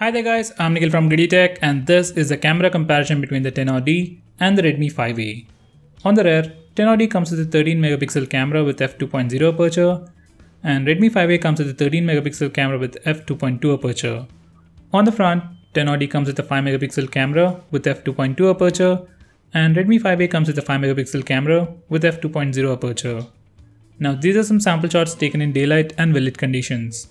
Hi there guys, I'm Nikhil from GreedyTech and this is the camera comparison between the 10D and the Redmi 5A. On the rear, 10D comes with a 13 megapixel camera with f2.0 aperture and Redmi 5A comes with a 13 megapixel camera with f2.2 aperture. On the front, 10D comes with a 5 megapixel camera with f2.2 aperture and Redmi 5A comes with a 5 megapixel camera with f2.0 aperture. Now these are some sample shots taken in daylight and well-lit conditions.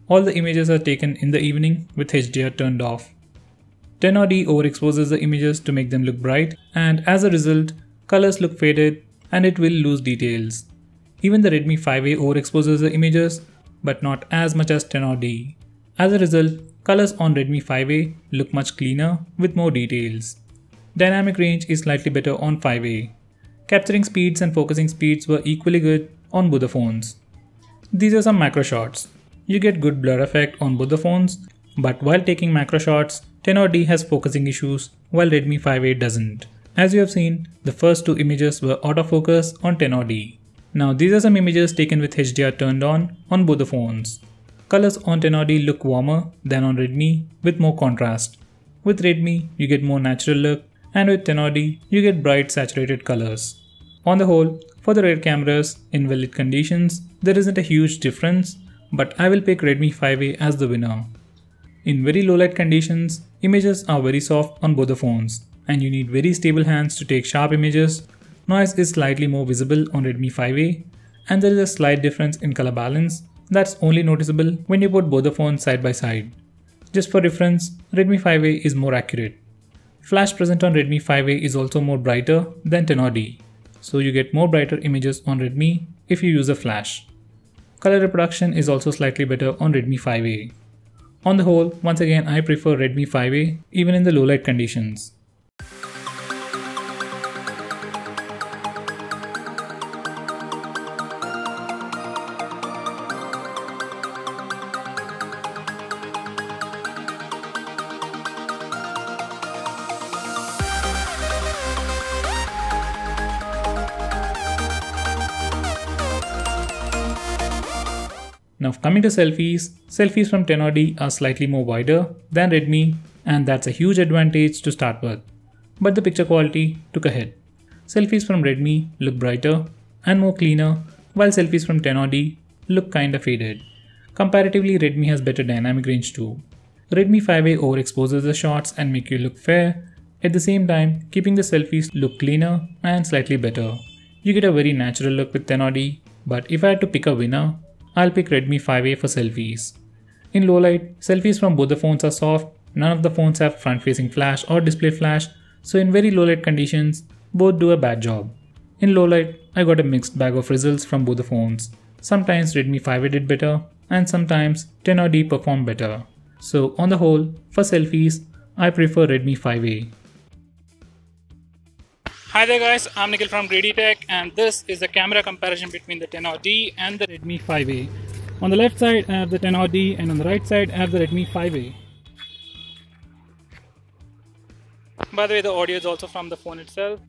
All the images are taken in the evening with HDR turned off. 10D overexposes the images to make them look bright, and as a result, colors look faded and it will lose details. Even the Redmi 5A overexposes the images, but not as much as 10D. As a result, colors on Redmi 5A look much cleaner with more details. Dynamic range is slightly better on 5A. Capturing speeds and focusing speeds were equally good on both the phones. These are some macro shots. You get good blur effect on both the phones, but while taking macro shots, 10D has focusing issues while Redmi 5A doesn't. As you have seen, the first two images were autofocus on 10D. Now these are some images taken with HDR turned on both the phones. Colors on 10D look warmer than on Redmi with more contrast. With Redmi, you get more natural look, and with 10D, you get bright saturated colors. On the whole, for the rear cameras in well-lit conditions, there isn't a huge difference, but I will pick Redmi 5A as the winner. In very low light conditions, images are very soft on both the phones, and you need very stable hands to take sharp images. Noise is slightly more visible on Redmi 5A, and there is a slight difference in color balance that's only noticeable when you put both the phones side by side. Just for reference, Redmi 5A is more accurate. Flash present on Redmi 5A is also more brighter than 10D, so you get more brighter images on Redmi if you use a flash. Color reproduction is also slightly better on Redmi 5A. On the whole, once again I prefer Redmi 5A even in the low light conditions. Now coming to selfies from 10D are slightly more wider than Redmi, and that's a huge advantage to start with. But the picture quality took a hit. Selfies from Redmi look brighter and more cleaner, while selfies from 10D look kinda faded. Comparatively, Redmi has better dynamic range too. Redmi 5A overexposes the shots and make you look fair, at the same time keeping the selfies look cleaner and slightly better. You get a very natural look with 10D, but if I had to pick a winner, I'll pick Redmi 5A for selfies. In low light, selfies from both the phones are soft, none of the phones have front-facing flash or display flash, so in very low light conditions, both do a bad job. In low light, I got a mixed bag of results from both the phones. Sometimes Redmi 5A did better, and sometimes 10D performed better. So on the whole, for selfies, I prefer Redmi 5A. Hi there guys, I'm Nikhil from GreedyTech and this is a camera comparison between the 10D and the Redmi 5A. On the left side I have the 10D and on the right side I have the Redmi 5A. By the way, the audio is also from the phone itself.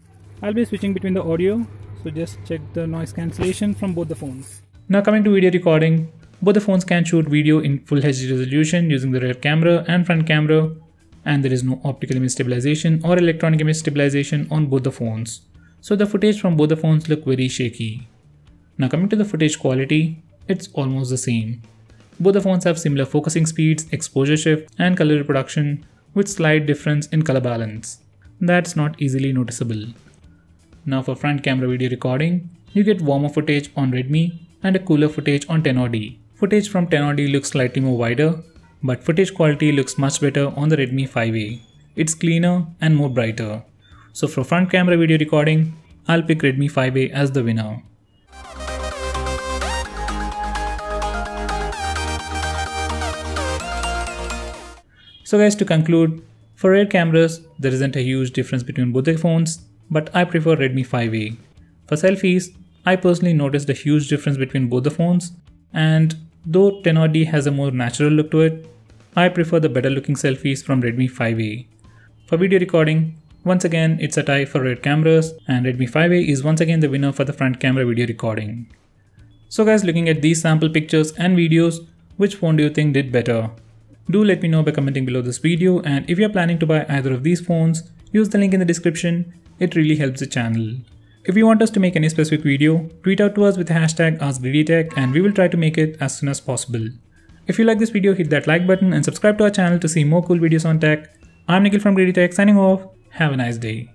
I'll be switching between the audio, so just check the noise cancellation from both the phones. Now coming to video recording, both the phones can shoot video in full HD resolution using the rear camera and front camera, and there is no optical image stabilization or electronic image stabilization on both the phones. So the footage from both the phones look very shaky. Now coming to the footage quality, it's almost the same. Both the phones have similar focusing speeds, exposure shift and color reproduction with slight difference in color balance. That's not easily noticeable. Now for front camera video recording, you get warmer footage on Redmi and a cooler footage on 10D. Footage from 10D looks slightly more wider, but footage quality looks much better on the Redmi 5A. It's cleaner and more brighter. So for front camera video recording, I'll pick Redmi 5A as the winner. So guys, to conclude, for rear cameras, there isn't a huge difference between both the phones, but I prefer Redmi 5A. For selfies, I personally noticed a huge difference between both the phones, and though 10D has a more natural look to it, I prefer the better looking selfies from Redmi 5A. For video recording, once again it's a tie for rear cameras and Redmi 5A is once again the winner for the front camera video recording. So guys, looking at these sample pictures and videos, which phone do you think did better? Do let me know by commenting below this video, and if you are planning to buy either of these phones, use the link in the description. It really helps the channel. If you want us to make any specific video, tweet out to us with the hashtag AskGreedyTech and we will try to make it as soon as possible. If you like this video, hit that like button and subscribe to our channel to see more cool videos on tech. I'm Nikhil from GreedyTech signing off. Have a nice day.